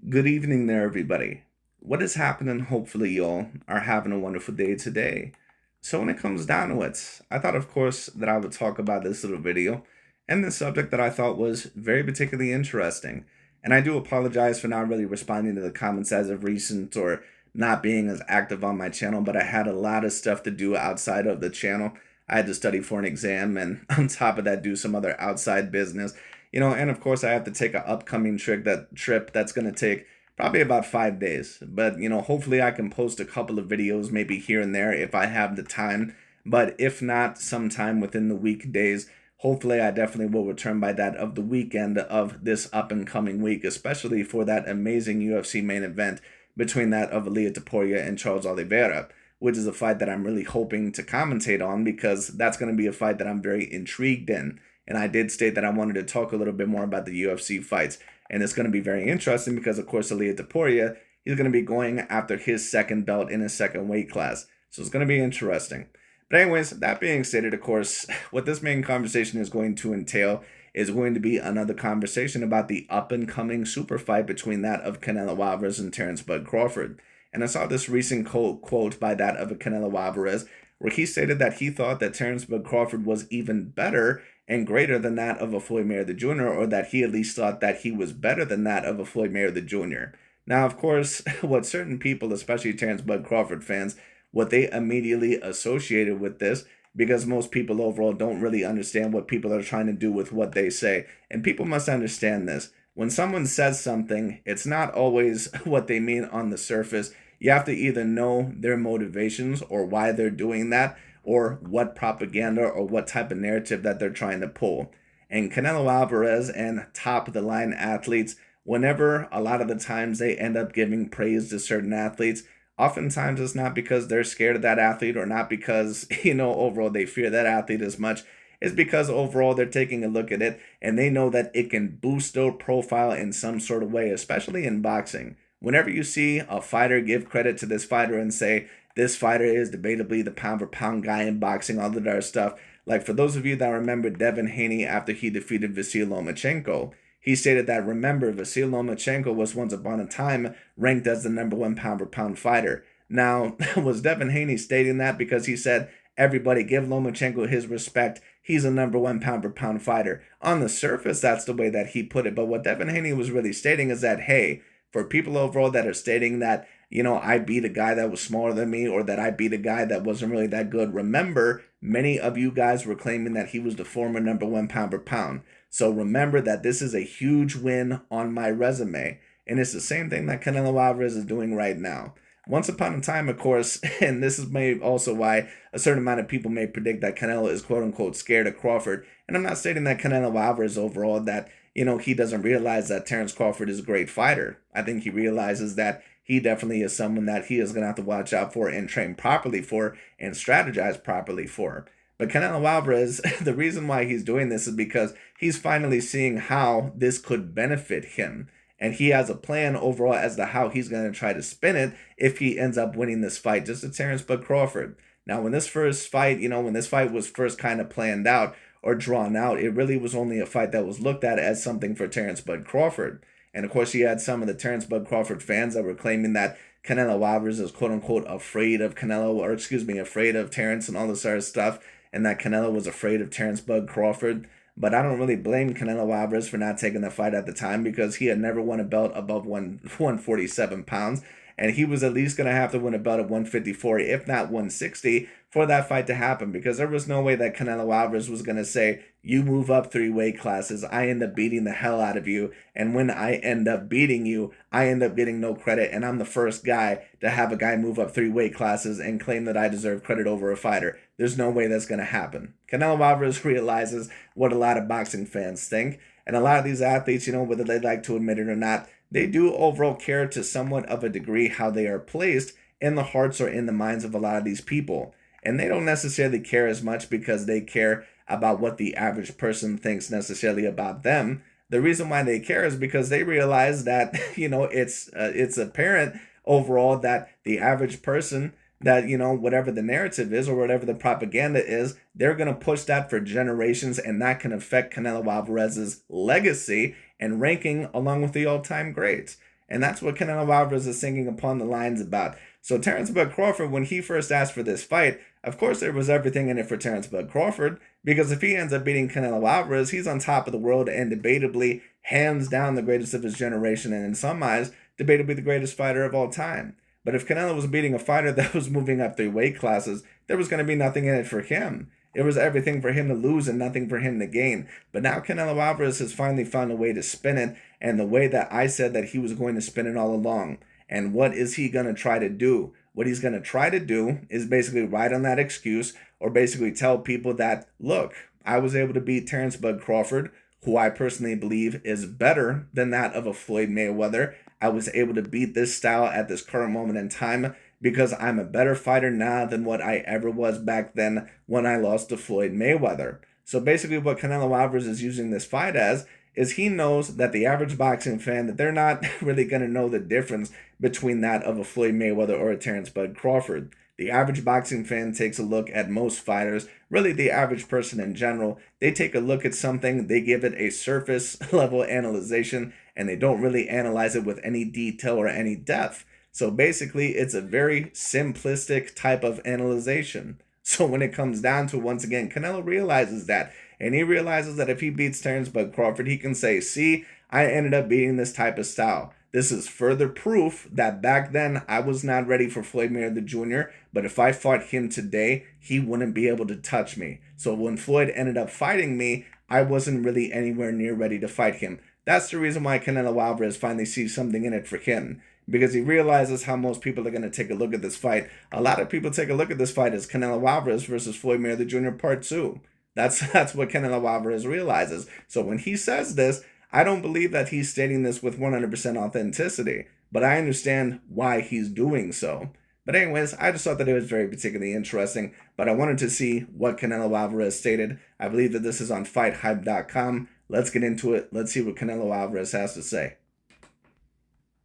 Good evening there, everybody. What is happening? Hopefully, y'all are having a wonderful day today. So, when it comes down to it, I thought, of course, that I would talk about this little video and the subject that I thought was very particularly interesting. And I do apologize for not really responding to the comments as of recent or not being as active on my channel, but I had a lot of stuff to do outside of the channel. I had to study for an exam and, on top of that, do some other outside business. And of course, I have to take an upcoming trip that's going to take probably about 5 days. But hopefully, I can post a couple of videos, maybe here and there, if I have the time. But if not, sometime within the weekdays. Hopefully, I definitely will return by that of the weekend of this up and coming week, especially for that amazing UFC main event between that of Ilia Topuria and Charles Oliveira, which is a fight that I'm really hoping to commentate on because that's going to be a fight that I'm very intrigued in. And I did state that I wanted to talk a little bit more about the UFC fights. And it's going to be very interesting because, of course, Ilia Topuria, he's going to be going after his second belt in his second weight class. So it's going to be interesting. But anyways, that being stated, of course, what this main conversation is going to entail is going to be another conversation about the up-and-coming super fight between that of Canelo Alvarez and Terence Bud Crawford. And I saw this recent quote by that of Canelo Alvarez where he stated that he thought that Terence Bud Crawford was even better and greater than that of a Floyd Mayweather Jr., or that he at least thought that he was better than that of a Floyd Mayweather Jr. Now, of course, what certain people, especially Terence Bud Crawford fans, what they immediately associated with this, because most people overall don't really understand what people are trying to do with what they say. And people must understand this. When someone says something, it's not always what they mean on the surface. You have to either know their motivations or why they're doing that, or what propaganda or what type of narrative that they're trying to pull. And Canelo Alvarez and top of the line athletes, whenever a lot of the times they end up giving praise to certain athletes, oftentimes it's not because they're scared of that athlete or not because, overall they fear that athlete as much. It's because overall they're taking a look at it and they know that it can boost their profile in some sort of way, especially in boxing. Whenever you see a fighter give credit to this fighter and say, this fighter is debatably the pound for pound guy in boxing, all of that stuff. Like for those of you that remember Devin Haney after he defeated Vasyl Lomachenko, he stated that, remember, Vasyl Lomachenko was once upon a time ranked as the number one pound for pound fighter. Now, was Devin Haney stating that because he said, everybody give Lomachenko his respect, he's a number one pound for pound fighter? On the surface, that's the way that he put it. But what Devin Haney was really stating is that, hey, for people overall that are stating that, I beat a guy that was smaller than me or that I beat a guy that wasn't really that good. Remember, many of you guys were claiming that he was the former number one pound per pound. So remember that this is a huge win on my resume. And it's the same thing that Canelo Alvarez is doing right now. Once upon a time, of course, and this is maybe also why a certain amount of people may predict that Canelo is quote unquote scared of Crawford. And I'm not stating that Canelo Alvarez overall that, he doesn't realize that Terence Crawford is a great fighter. I think he realizes that he definitely is someone that he is going to have to watch out for and train properly for and strategize properly for. But Canelo Alvarez, the reason why he's doing this is because he's finally seeing how this could benefit him. And he has a plan overall as to how he's going to try to spin it if he ends up winning this fight, just to Terence Bud Crawford. Now, when this fight was first kind of planned out or drawn out, it really was only a fight that was looked at as something for Terence Bud Crawford. And of course, you had some of the Terence Bud Crawford fans that were claiming that Canelo Alvarez is quote unquote afraid of afraid of Terence and all this other stuff, and that Canelo was afraid of Terence Bud Crawford. But I don't really blame Canelo Alvarez for not taking the fight at the time because he had never won a belt above 147 pounds. And he was at least going to have to win a belt at 154, if not 160, for that fight to happen. Because there was no way that Canelo Alvarez was going to say, you move up 3 weight classes, I end up beating the hell out of you. And when I end up beating you, I end up getting no credit. And I'm the first guy to have a guy move up 3 weight classes and claim that I deserve credit over a fighter. There's no way that's going to happen. Canelo Alvarez realizes what a lot of boxing fans think. And a lot of these athletes, whether they like to admit it or not, they do overall care to somewhat of a degree how they are placed in the hearts or in the minds of a lot of these people. And they don't necessarily care as much because they care about what the average person thinks necessarily about them. The reason why they care is because they realize that, it's apparent overall that the average person that, whatever the narrative is or whatever the propaganda is, they're going to push that for generations, and that can affect Canelo Alvarez's legacy and ranking along with the all-time greats. And that's what Canelo Alvarez is singing upon the lines about. So Terence Bud Crawford, when he first asked for this fight, of course there was everything in it for Terence Bud Crawford, because if he ends up beating Canelo Alvarez, he's on top of the world and debatably, hands down, the greatest of his generation, and in some eyes, debatably the greatest fighter of all time. But if Canelo was beating a fighter that was moving up 3 weight classes, there was going to be nothing in it for him. It was everything for him to lose and nothing for him to gain. But now Canelo Alvarez has finally found a way to spin it, and the way that I said that he was going to spin it all along. And what is he going to try to do? What he's going to try to do is basically ride on that excuse, or basically tell people that, look, I was able to beat Terence Bud Crawford, who I personally believe is better than that of a Floyd Mayweather. I was able to beat this style at this current moment in time because I'm a better fighter now than what I ever was back then when I lost to Floyd Mayweather. So basically what Canelo Alvarez is using this fight as is he knows that the average boxing fan, that they're not really going to know the difference between that of a Floyd Mayweather or a Terence Bud Crawford. The average boxing fan takes a look at most fighters, really the average person in general. They take a look at something, they give it a surface level analyzation, and they don't really analyze it with any detail or any depth. So basically, it's a very simplistic type of analyzation. So when it comes down to, once again, Canelo realizes that. And he realizes that if he beats Terence Bud Crawford, he can say, see, I ended up beating this type of style. This is further proof that back then I was not ready for Floyd Mayweather Jr., but if I fought him today, he wouldn't be able to touch me. So when Floyd ended up fighting me, I wasn't really anywhere near ready to fight him. That's the reason why Canelo Alvarez finally sees something in it for him, because he realizes how most people are going to take a look at this fight. A lot of people take a look at this fight as Canelo Alvarez versus Floyd Mayweather Jr. Part 2. That's what Canelo Alvarez realizes. So when he says this, I don't believe that he's stating this with 100% authenticity, but I understand why he's doing so. But anyways, I just thought that it was very particularly interesting, but I wanted to see what Canelo Alvarez stated. I believe that this is on FightHype.com. Let's get into it. Let's see what Canelo Alvarez has to say.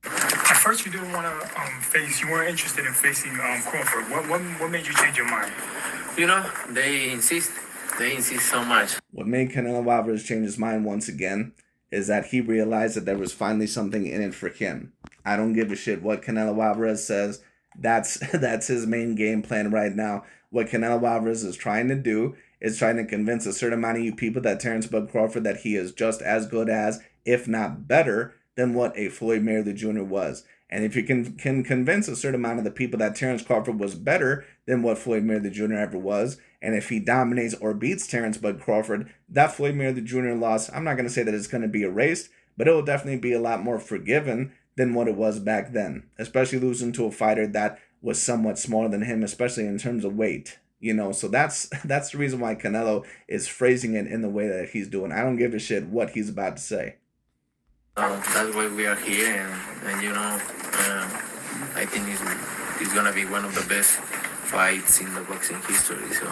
At first, you didn't want to you weren't interested in facing Crawford. What made you change your mind? You know, they insist so much. What made Canelo Alvarez change his mind once again is that he realized that there was finally something in it for him. I don't give a shit what Canelo Alvarez says. That's his main game plan right now. What Canelo Alvarez is trying to do is trying to convince a certain amount of you people that Terence Bud Crawford, that he is just as good as, if not better, than what a Floyd Mayweather Jr. was. And if you can convince a certain amount of the people that Terence Crawford was better than what Floyd Mayweather Jr. ever was, and if he dominates or beats Terence Bud Crawford, that Floyd Mayweather Jr. loss, I'm not going to say that it's going to be erased, but it will definitely be a lot more forgiven than what it was back then, especially losing to a fighter that was somewhat smaller than him, especially in terms of weight. You know, so that's the reason why Canelo is phrasing it in the way that he's doing. I don't give a shit what he's about to say. That's why we are here, and you know, I think it's gonna be one of the best fights in the boxing history. So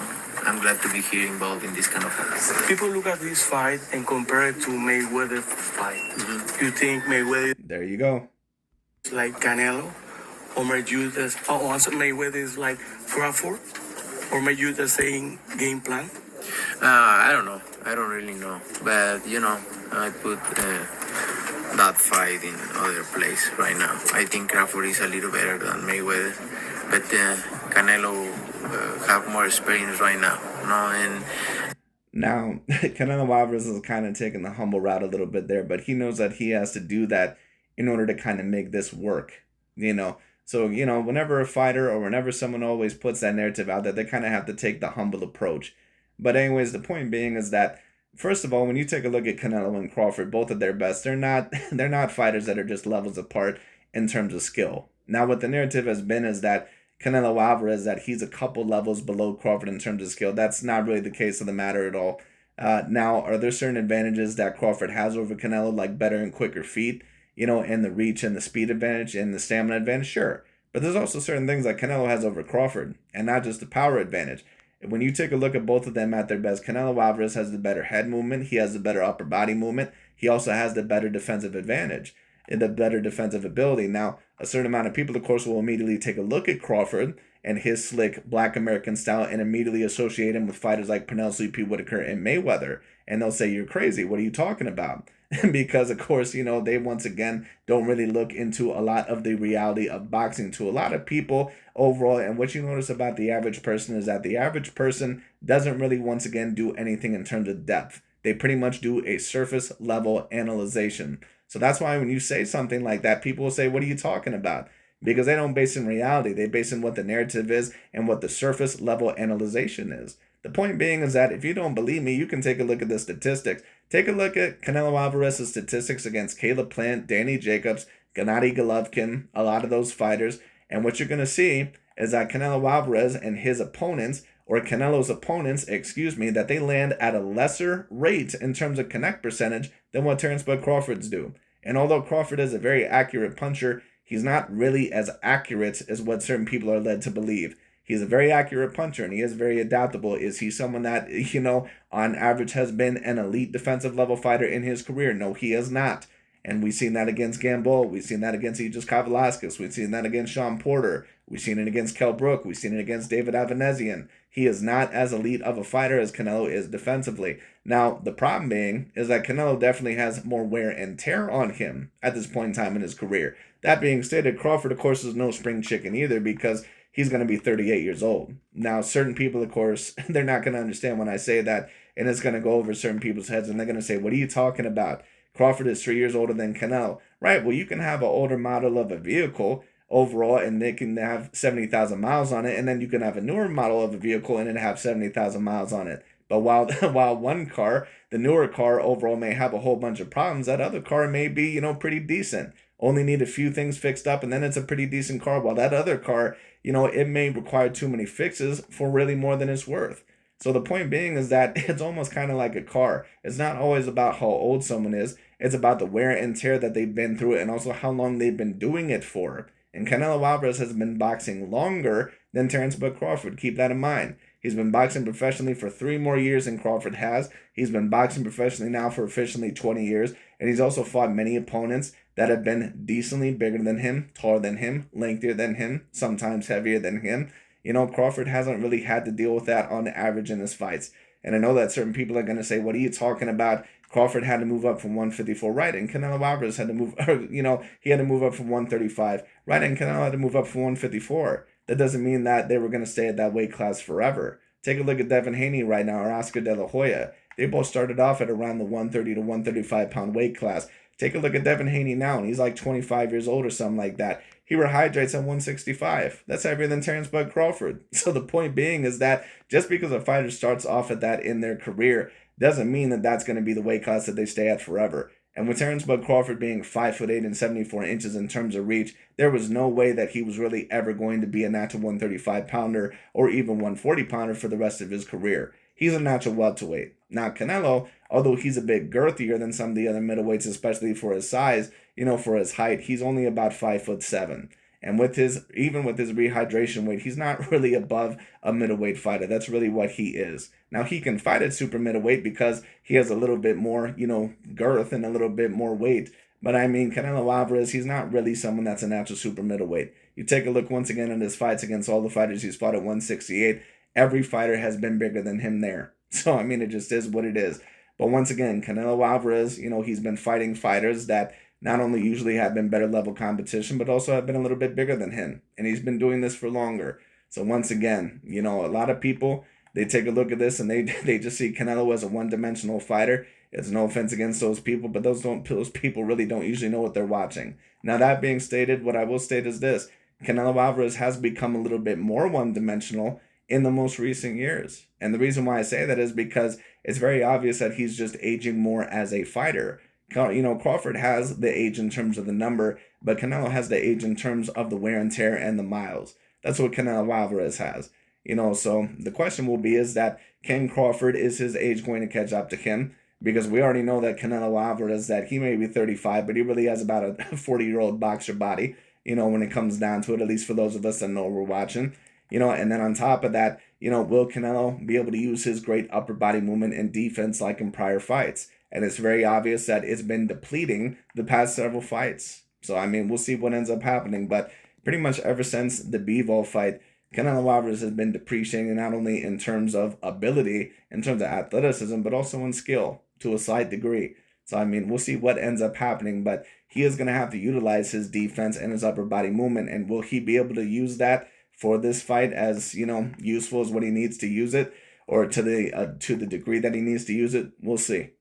I'm glad to be here involved in this kind of fight. People look at this fight and compare it to Mayweather fight. Mm-hmm. You think Mayweather? There you go. Is like Canelo, or Mayweather is like Crawford, or Mayweather the same game plan? I don't know. I don't really know, but you know, I put that fight in other place right now. I think Crawford is a little better than Mayweather, but Canelo have more experience right now. And now Canelo Alvarez is kind of taking the humble route a little bit there, but he knows that he has to do that in order to kind of make this work. You know, so you know, whenever a fighter or whenever someone always puts that narrative out there, they kind of have to take the humble approach. But anyways, the point being is that, first of all, when you take a look at Canelo and Crawford, both at their best, they're not fighters that are just levels apart in terms of skill. Now, what the narrative has been is that Canelo Alvarez, that he's a couple levels below Crawford in terms of skill. That's not really the case of the matter at all. Now, are there certain advantages that Crawford has over Canelo, like better and quicker feet, you know, and the reach and the speed advantage and the stamina advantage? Sure. But there's also certain things that Canelo has over Crawford, and not just the power advantage. When you take a look at both of them at their best, Canelo Alvarez has the better head movement. He has the better upper body movement. He also has the better defensive advantage and the better defensive ability. Now, a certain amount of people, of course, will immediately take a look at Crawford and his slick Black American style and immediately associate him with fighters like Penelope P. Whitaker and Mayweather. and they'll say, you're crazy. What are you talking about? Because, of course, they once again don't really look into a lot of the reality of boxing to a lot of people overall. And what you notice about the average person is that the average person doesn't really, once again, do anything in terms of depth. They pretty much do a surface level analyzation. So that's why when you say something like that, people will say, what are you talking about? Because they don't base in reality. They base in what the narrative is and what the surface level analyzation is. The point being is that if you don't believe me, you can take a look at the statistics. Take a look at Canelo Alvarez's statistics against Caleb Plant, Danny Jacobs, Gennady Golovkin, a lot of those fighters. And what you're going to see is that Canelo Alvarez and his opponents, or Canelo's opponents, that they land at a lesser rate in terms of connect percentage than what Terence Crawford's do. And although Crawford is a very accurate puncher, he's not really as accurate as what certain people are led to believe. He's a very accurate puncher and he is very adaptable. Is he someone that, on average has been an elite defensive level fighter in his career? No, he is not. And we've seen that against Gamboa. We've seen that against Aegis Kavalauskas. We've seen that against Sean Porter. We've seen it against Kell Brook. We've seen it against David Avanesian. He is not as elite of a fighter as Canelo is defensively. Now, the problem being is that Canelo definitely has more wear and tear on him at this point in time in his career. That being stated, Crawford, of course, is no spring chicken either because he's going to be 38 years old. Now, certain people, of course, they're not going to understand when I say that, and it's going to go over certain people's heads, and they're going to say, what are you talking about? Crawford is 3 years older than Canelo. Right, well, you can have an older model of a vehicle overall, and they can have 70,000 miles on it, and then you can have a newer model of a vehicle and it have 70,000 miles on it. But while one car, the newer car overall may have a whole bunch of problems, that other car may be, pretty decent. Only need a few things fixed up, and then it's a pretty decent car. While that other car, it may require too many fixes for really more than it's worth. So the point being is that it's almost kind of like a car. It's not always about how old someone is. It's about the wear and tear that they've been through and also how long they've been doing it for. And Canelo Alvarez has been boxing longer than Terence Crawford. Keep that in mind. He's been boxing professionally for 3 more years than Crawford has. He's been boxing professionally now for officially 20 years. And he's also fought many opponents that have been decently bigger than him, taller than him, lengthier than him, sometimes heavier than him. Crawford hasn't really had to deal with that on average in his fights. And I know that certain people are going to say, what are you talking about? Crawford had to move up from 154, right? And Canelo Alvarez had to move, he had to move up from 135, right? And Canelo had to move up from 154. That doesn't mean that they were going to stay at that weight class forever. Take a look at Devin Haney right now, or Oscar De La Hoya. They both started off at around the 130 to 135 pound weight class. Take a look at Devin Haney now, and he's like 25 years old or something like that. He rehydrates at 165. That's heavier than Terence Crawford. So the point being is that just because a fighter starts off at that in their career doesn't mean that that's going to be the weight class that they stay at forever. And with Terence Crawford being 5'8" and 74 inches in terms of reach, there was no way that he was really ever going to be a natural 135 pounder or even 140 pounder for the rest of his career. He's a natural welterweight. Now Canelo, although he's a bit girthier than some of the other middleweights, especially for his size, for his height, he's only about 5'7". And even with his rehydration weight, he's not really above a middleweight fighter. That's really what he is. Now he can fight at super middleweight because he has a little bit more, girth and a little bit more weight. But I mean, Canelo Alvarez, he's not really someone that's a natural super middleweight. You take a look once again at his fights against all the fighters he's fought at 168. Every fighter has been bigger than him there. So, I mean, it just is what it is. But once again, Canelo Alvarez, he's been fighting fighters that not only usually have been better level competition, but also have been a little bit bigger than him. And he's been doing this for longer. So once again, a lot of people, they take a look at this and they just see Canelo as a one-dimensional fighter. It's no offense against those people, but those people really don't usually know what they're watching. Now, that being stated, what I will state is this. Canelo Alvarez has become a little bit more one-dimensional in the most recent years. And the reason why I say that is because it's very obvious that he's just aging more as a fighter. Crawford has the age in terms of the number, but Canelo has the age in terms of the wear and tear and the miles. That's what Canelo Alvarez has. So the question will be is that can Crawford, is his age going to catch up to him? Because we already know that Canelo Alvarez, that he may be 35, but he really has about a 40-year-old boxer body, when it comes down to it, at least for those of us that know we're watching. And then on top of that, will Canelo be able to use his great upper body movement and defense like in prior fights? And it's very obvious that it's been depleting the past several fights. So, I mean, we'll see what ends up happening. But pretty much ever since the Bivol fight, Canelo Alvarez has been depreciating not only in terms of ability, in terms of athleticism, but also in skill to a slight degree. So, I mean, we'll see what ends up happening, but he is going to have to utilize his defense and his upper body movement. And will he be able to use that for this fight as, useful as what he needs to use it, or to the degree that he needs to use it? We'll see.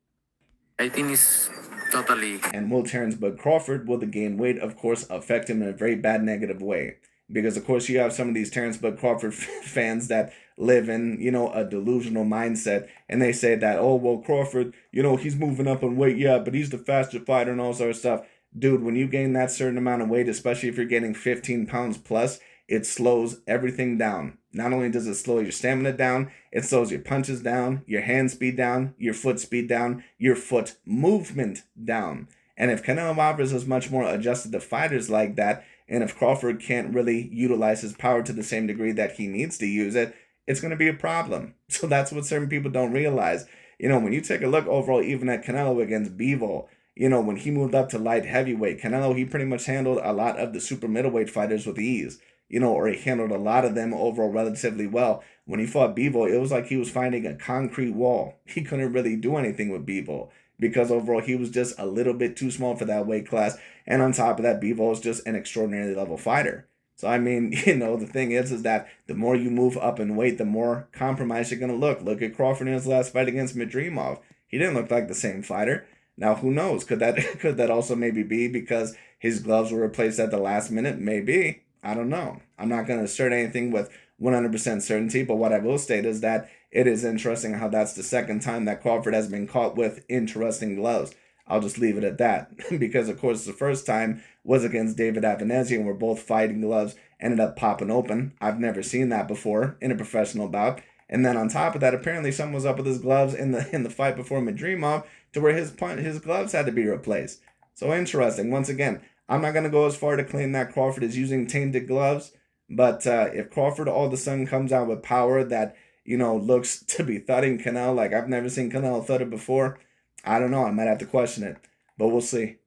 I think it's totally. And will Terence Bud Crawford, will the gain weight, of course, affect him in a very bad negative way? Because, of course, you have some of these Terence Bud Crawford fans that live in, a delusional mindset. And they say that, oh, well, Crawford, he's moving up in weight, yeah, but he's the faster fighter and all sort of stuff. Dude, when you gain that certain amount of weight, especially if you're getting 15 pounds plus, it slows everything down. Not only does it slow your stamina down, it slows your punches down, your hand speed down, your foot speed down, your foot movement down. And if Canelo Alvarez is much more adjusted to fighters like that, and if Crawford can't really utilize his power to the same degree that he needs to use it, it's going to be a problem. So that's what certain people don't realize. When you take a look overall, even at Canelo against Bivol, when he moved up to light heavyweight, Canelo, he pretty much handled a lot of the super middleweight fighters with ease. Or he handled a lot of them overall relatively well. When he fought Bivol, it was like he was finding a concrete wall. He couldn't really do anything with Bivol because overall he was just a little bit too small for that weight class. And on top of that, Bivol is just an extraordinary level fighter. So, I mean, the thing is that the more you move up in weight, the more compromised you're going to look. Look at Crawford in his last fight against Madrimov. He didn't look like the same fighter. Now, who knows? Could that also maybe be because his gloves were replaced at the last minute? Maybe. I don't know. I'm not going to assert anything with 100% certainty, but what I will state is that it is interesting how that's the second time that Crawford has been caught with interesting gloves. I'll just leave it at that because, of course, the first time was against David Avanesian where both fighting gloves ended up popping open. I've never seen that before in a professional bout. And then on top of that, apparently someone was up with his gloves in the fight before Madrimov to where his gloves had to be replaced. So interesting. Once again, I'm not going to go as far to claim that Crawford is using tainted gloves, but if Crawford all of a sudden comes out with power that, looks to be thudding Canelo like I've never seen Canelo thud it before, I don't know. I might have to question it, but we'll see.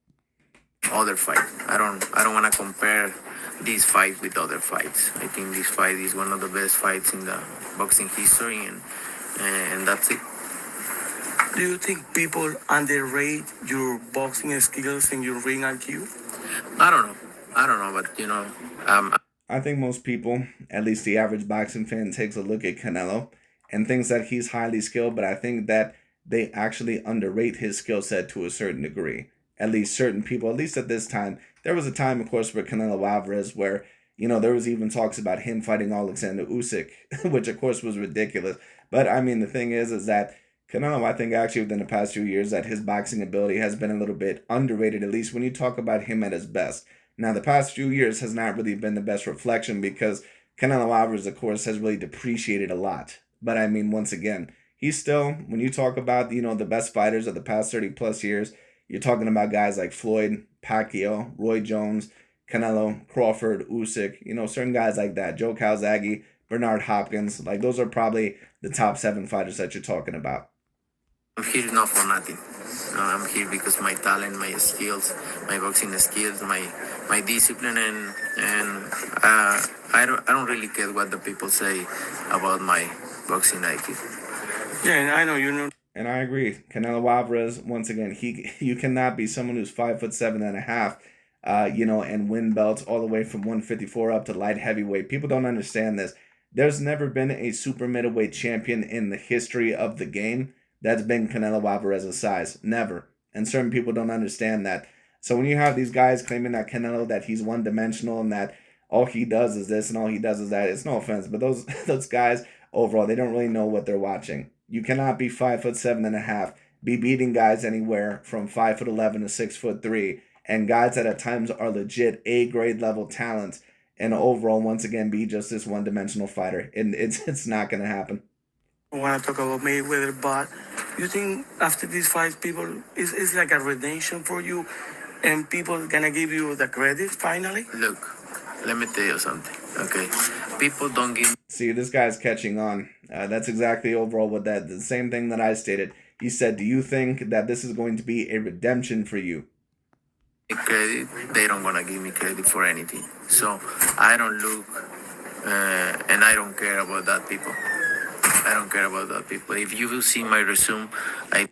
Other fight. I don't want to compare this fight with other fights. I think this fight is one of the best fights in the boxing history, and that's it. Do you think people underrate your boxing skills and your ring IQ? I don't know, but I think most people, at least the average boxing fan, takes a look at Canelo and thinks that he's highly skilled, but I think that they actually underrate his skill set to a certain degree. At least certain people, at least at this time. There was a time, of course, for Canelo Alvarez where, there was even talks about him fighting Alexander Usyk, which of course was ridiculous. But I mean, the thing is that Canelo, I think actually within the past few years that his boxing ability has been a little bit underrated, at least when you talk about him at his best. Now, the past few years has not really been the best reflection because Canelo Alvarez, of course, has really depreciated a lot. But I mean, once again, he's still, when you talk about, the best fighters of the past 30 plus years, you're talking about guys like Floyd, Pacquiao, Roy Jones, Canelo, Crawford, Usyk, certain guys like that, Joe Calzaghe, Bernard Hopkins, like those are probably the top 7 fighters that you're talking about. I'm here not for nothing. I'm here because my talent, my skills, my boxing skills, my discipline, and I don't really care what the people say about my boxing IQ. Yeah, I know. And I agree. Canelo Alvarez, once again, you cannot be someone who's 5'7.5", and win belts all the way from 154 up to light heavyweight. People don't understand this. There's never been a super middleweight champion in the history of the game that's been Canelo Alvarez's size. Never. And certain people don't understand that. So when you have these guys claiming that Canelo, that he's one-dimensional and that all he does is this and all he does is that, it's no offense, but those guys, overall, they don't really know what they're watching. You cannot be 5'7.5", be beating guys anywhere from 5'11" to 6'3", and guys that at times are legit A-grade level talents, and overall, once again, be just this one-dimensional fighter. And it's not going to happen. I want to talk about Mayweather, but you think after this fight, people, it's like a redemption for you, and people gonna give you the credit finally? Look, let me tell you something, okay? People don't give. See, this guy's catching on. That's exactly overall what the same thing that I stated. He said, do you think that this is going to be a redemption for you? Credit, they don't want to give me credit for anything. So I don't look and I don't care about that people. I don't care about that people. If you will see my resume,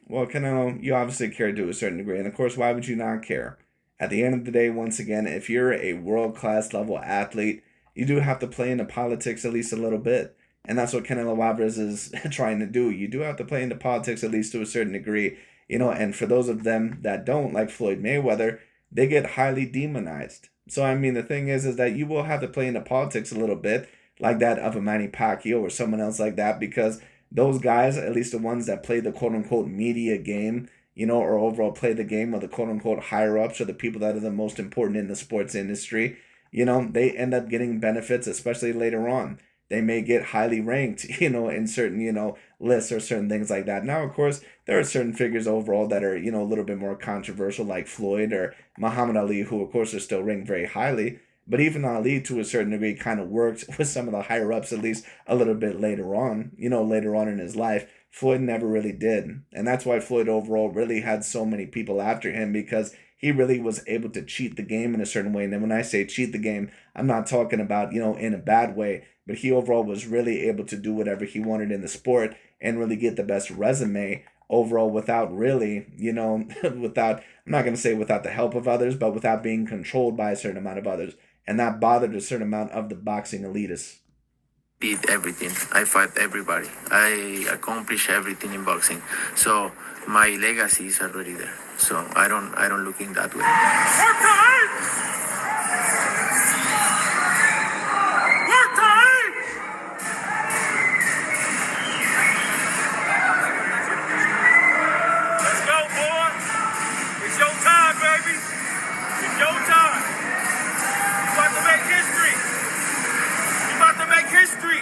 Well, Canelo, you obviously care to a certain degree, and of course, why would you not care? At the end of the day, once again, if you're a world-class level athlete, you do have to play into politics at least a little bit. And that's what Canelo Alvarez is trying to do. You do have to play into politics at least to a certain degree, and for those of them that don't, like Floyd Mayweather, they get highly demonized. So, I mean, the thing is that you will have to play into politics a little bit, like that of a Manny Pacquiao or someone else like that, because those guys, at least the ones that play the quote unquote media game, or overall play the game of the quote unquote higher ups or the people that are the most important in the sports industry, they end up getting benefits, especially later on. They may get highly ranked, in certain, lists or certain things like that. Now, of course, there are certain figures overall that are, a little bit more controversial, like Floyd or Muhammad Ali, who, of course, are still ranked very highly. But even Ali, to a certain degree, kind of worked with some of the higher ups, at least a little bit later on, later on in his life. Floyd never really did. And that's why Floyd overall really had so many people after him, because he really was able to cheat the game in a certain way. And then when I say cheat the game, I'm not talking about, in a bad way, but he overall was really able to do whatever he wanted in the sport and really get the best resume overall without really, without, I'm not going to say without the help of others, but without being controlled by a certain amount of others. And that bothered a certain amount of the boxing elitists. did everything. I fight everybody. I accomplish everything in boxing. So my legacy is already there. So I don't look in that way. Work time! Work time! Let's go, boy. It's your time, baby. It's your time. You about to make history. You about to make history.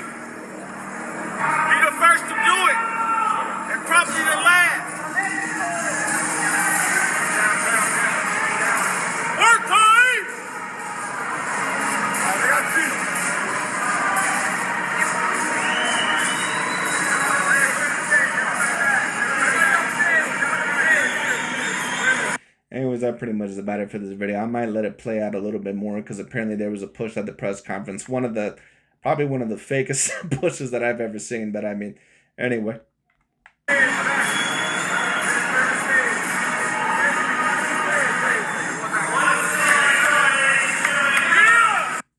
Be the first to do it. And probably the last. Work time! Anyways, that pretty much is about it for this video. I might let it play out a little bit more because apparently there was a push at the press conference. Probably one of the fakest pushes that I've ever seen. But I mean, anyway.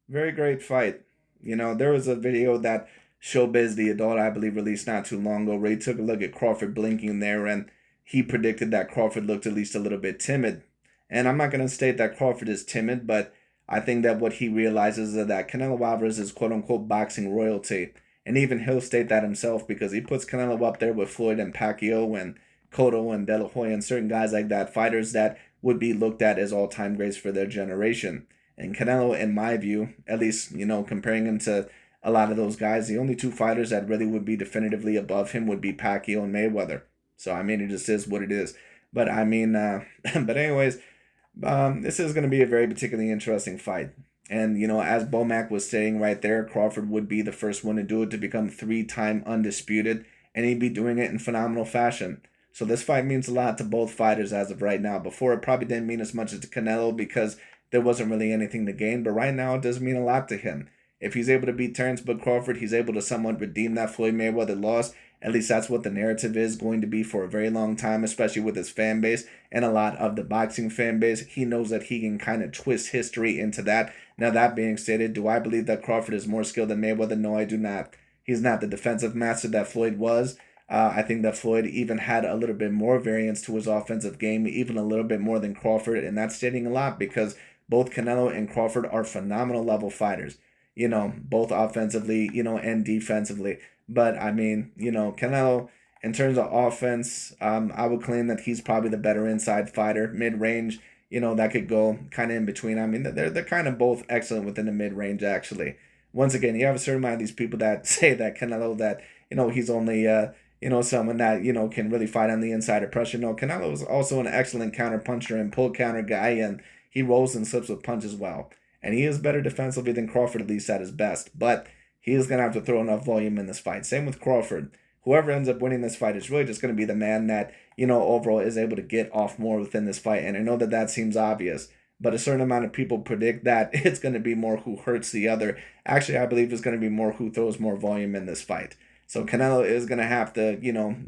Very great fight. There was a video that Showbiz, the adult, I believe, released not too long ago, where he took a look at Crawford blinking there, and he predicted that Crawford looked at least a little bit timid. And I'm not going to state that Crawford is timid, but I think that what he realizes is that Canelo Alvarez is quote-unquote boxing royalty. And even he'll state that himself, because he puts Canelo up there with Floyd and Pacquiao and Cotto and De La Hoya and certain guys like that, fighters that would be looked at as all-time greats for their generation. And Canelo, in my view, at least, comparing him to a lot of those guys, the only two fighters that really would be definitively above him would be Pacquiao and Mayweather. So, I mean, it just is what it is. But, I mean, but anyways, this is going to be a very particularly interesting fight. And, as Bomac was saying right there, Crawford would be the first one to do it, to become 3-time undisputed. And he'd be doing it in phenomenal fashion. So this fight means a lot to both fighters as of right now. Before, it probably didn't mean as much as to Canelo because there wasn't really anything to gain. But right now, it does mean a lot to him. If he's able to beat Terence Crawford, he's able to somewhat redeem that Floyd Mayweather loss. At least that's what the narrative is going to be for a very long time, especially with his fan base and a lot of the boxing fan base. He knows that he can kind of twist history into that. Now, that being stated, do I believe that Crawford is more skilled than Mayweather? No, I do not. He's not the defensive master that Floyd was. I think that Floyd even had a little bit more variance to his offensive game, even a little bit more than Crawford. And that's stating a lot, because both Canelo and Crawford are phenomenal level fighters, both offensively, and defensively. But, I mean, Canelo, in terms of offense, I would claim that he's probably the better inside fighter. Mid-range, that could go kind of in between. I mean, they're kind of both excellent within the mid-range, actually. Once again, you have a certain amount of these people that say that Canelo, that, he's only, someone that, can really fight on the inside of pressure. No, Canelo is also an excellent counter puncher and pull counter guy, and he rolls and slips with punches well. And he is better defensively than Crawford, at least at his best. But he is going to have to throw enough volume in this fight. Same with Crawford. Whoever ends up winning this fight is really just going to be the man that, overall is able to get off more within this fight. And I know that seems obvious. but a certain amount of people predict that it's going to be more who hurts the other. Actually, I believe it's going to be more who throws more volume in this fight. So Canelo is going to have to,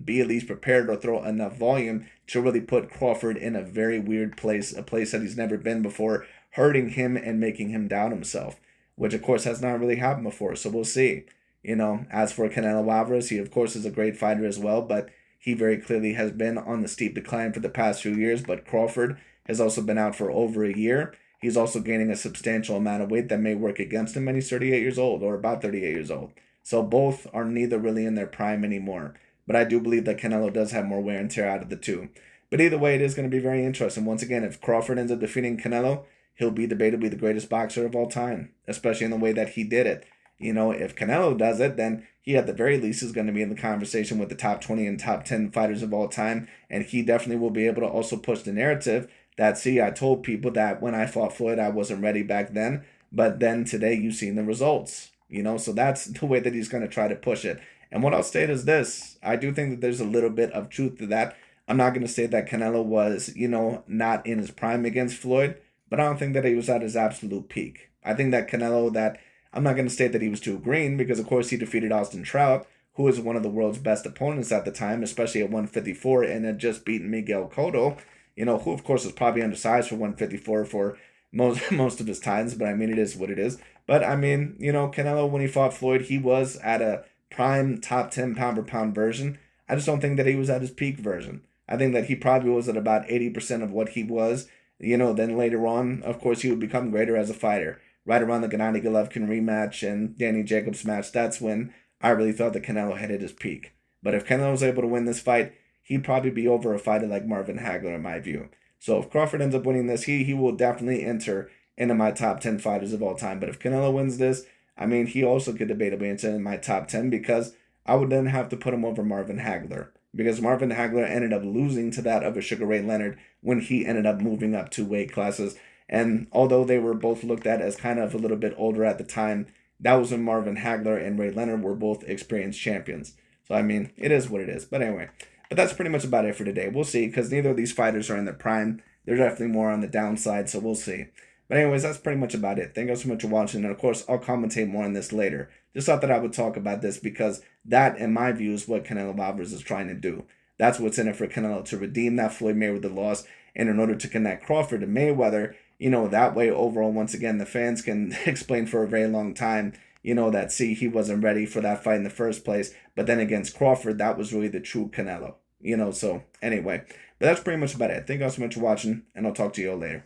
be at least prepared or throw enough volume to really put Crawford in a very weird place, a place that he's never been before, hurting him and making him doubt himself, which of course has not really happened before. So we'll see. As for Canelo Alvarez, he of course is a great fighter as well, but he very clearly has been on the steep decline for the past few years. But Crawford has also been out for over a year. He's also gaining a substantial amount of weight that may work against him, and he's 38 years old, or about 38 years old. So both are neither really in their prime anymore. But I do believe that Canelo does have more wear and tear out of the two. But either way, it is going to be very interesting. Once again, if Crawford ends up defeating Canelo, he'll be debatably the greatest boxer of all time, especially in the way that he did it. If Canelo does it, then he at the very least is going to be in the conversation with the top 20 and top 10 fighters of all time. And he definitely will be able to also push the narrative that, see, I told people that when I fought Floyd, I wasn't ready back then. But then today you've seen the results, so that's the way that he's going to try to push it. And what I'll state is this. I do think that there's a little bit of truth to that. I'm not going to say that Canelo was, not in his prime against Floyd, but I don't think that he was at his absolute peak. I think that I'm not going to state that he was too green, because of course he defeated Austin Trout, who was one of the world's best opponents at the time, especially at 154, and had just beaten Miguel Cotto, who of course was probably undersized for 154 for most of his times, but I mean, it is what it is. But I mean, Canelo, when he fought Floyd, he was at a prime top 10 pound per pound version. I just don't think that he was at his peak version. I think that he probably was at about 80% of what he was. Then later on, of course, he would become greater as a fighter. Right around the Gennady Golovkin rematch and Danny Jacobs match, that's when I really thought that Canelo had hit his peak. But if Canelo was able to win this fight, he'd probably be over a fighter like Marvin Hagler, in my view. So if Crawford ends up winning this, he will definitely enter into my top 10 fighters of all time. But if Canelo wins this, I mean, he also could debatably enter in my top 10, because I would then have to put him over Marvin Hagler, because Marvin Hagler ended up losing to that of a Sugar Ray Leonard when he ended up moving up 2 weight classes. And although they were both looked at as kind of a little bit older at the time, that was when Marvin Hagler and Ray Leonard were both experienced champions. So, I mean, it is what it is. But anyway, that's pretty much about it for today. We'll see, because neither of these fighters are in their prime. They're definitely more on the downside, so we'll see. But anyways, that's pretty much about it. Thank you so much for watching. And of course, I'll commentate more on this later. Just thought that I would talk about this, because that, in my view, is what Canelo Alvarez is trying to do. That's what's in it for Canelo, to redeem that Floyd Mayweather loss, and in order to connect Crawford to Mayweather, that way overall, once again, the fans can explain for a very long time, that, see, he wasn't ready for that fight in the first place. But then against Crawford, that was really the true Canelo, so anyway. But that's pretty much about it. Thank you all so much for watching, and I'll talk to you all later.